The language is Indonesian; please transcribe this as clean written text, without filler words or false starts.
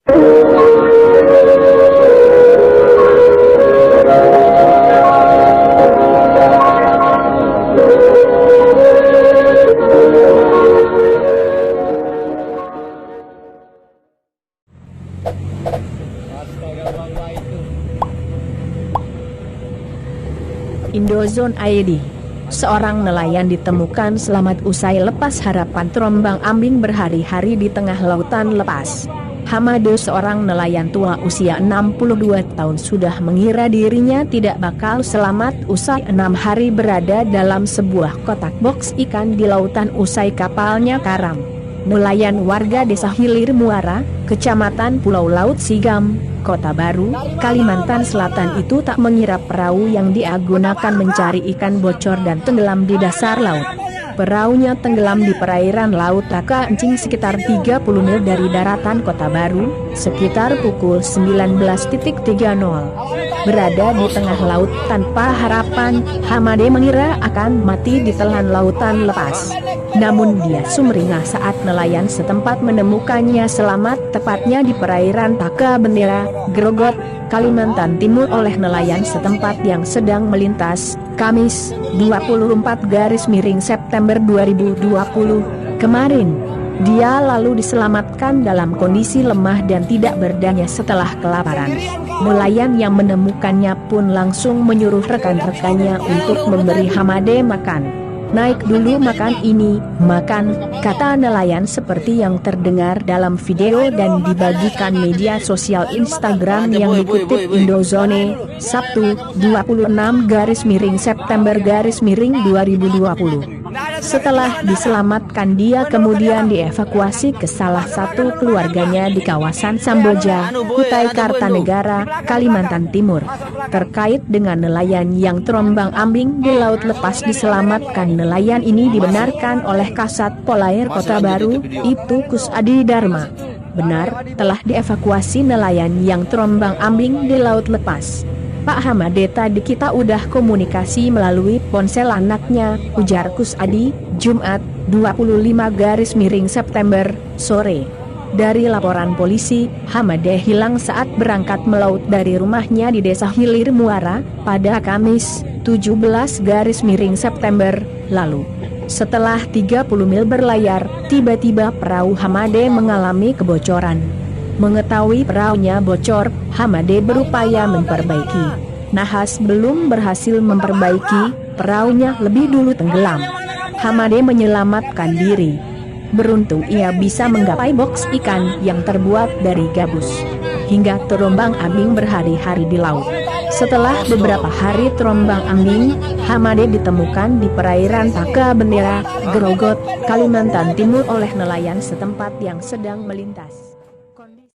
Indozone ID. Seorang nelayan ditemukan selamat usai lepas harapan terombang-ambing berhari-hari di tengah lautan lepas. Hamade, seorang nelayan tua usia 62 tahun, sudah mengira dirinya tidak bakal selamat usai 6 hari berada dalam sebuah kotak box ikan di lautan usai kapalnya karam. Nelayan warga Desa Hilir Muara, Kecamatan Pulau Laut Sigam, Kota Baru, Kalimantan Selatan itu tak mengira perahu yang dia gunakan mencari ikan bocor dan tenggelam di dasar laut. Perahunya tenggelam di perairan Laut Taka Encing sekitar 30 mil dari daratan Kota Baru, sekitar pukul 19.30. Berada di tengah laut tanpa harapan, Hamade mengira akan mati ditelan lautan lepas. Namun dia sumringah saat nelayan setempat menemukannya selamat, tepatnya di perairan Taka Bendera, Grogot, Kalimantan Timur oleh nelayan setempat yang sedang melintas, Kamis, 24 September 2020, kemarin. Dia lalu diselamatkan dalam kondisi lemah dan tidak berdaya setelah kelaparan. Nelayan yang menemukannya pun langsung menyuruh rekan-rekannya untuk memberi Hamade makan. "Naik dulu makan ini, makan," kata nelayan seperti yang terdengar dalam video dan dibagikan media sosial Instagram yang dikutip Indozone, Sabtu, 26 September 2020. Setelah diselamatkan, dia kemudian dievakuasi ke salah satu keluarganya di kawasan Samboja, Kutai Kartanegara, Kalimantan Timur. Terkait dengan nelayan yang terombang-ambing di laut lepas diselamatkan, nelayan ini dibenarkan oleh Kasat Polair Kota Baru, Ibtu Kusadi Dharma. Benar, telah dievakuasi nelayan yang terombang-ambing di laut lepas. "Pak Hamade, tadi kita udah komunikasi melalui ponsel anaknya," ujar Kusadi, Jumat, 25 September, sore. Dari laporan polisi, Hamade hilang saat berangkat melaut dari rumahnya di Desa Hilir Muara, pada Kamis, 17 September, lalu. Setelah 30 mil berlayar, tiba-tiba perahu Hamade mengalami kebocoran. Mengetahui perahunya bocor, Hamade berupaya memperbaiki. Nahas belum berhasil memperbaiki, perahunya lebih dulu tenggelam. Hamade menyelamatkan diri. Beruntung ia bisa menggapai box ikan yang terbuat dari gabus. Hingga terombang-ambing berhari-hari di laut. Setelah beberapa hari terombang-ambing, Hamade ditemukan di perairan Taka Bendera, Grogot, Kalimantan Timur oleh nelayan setempat yang sedang melintas.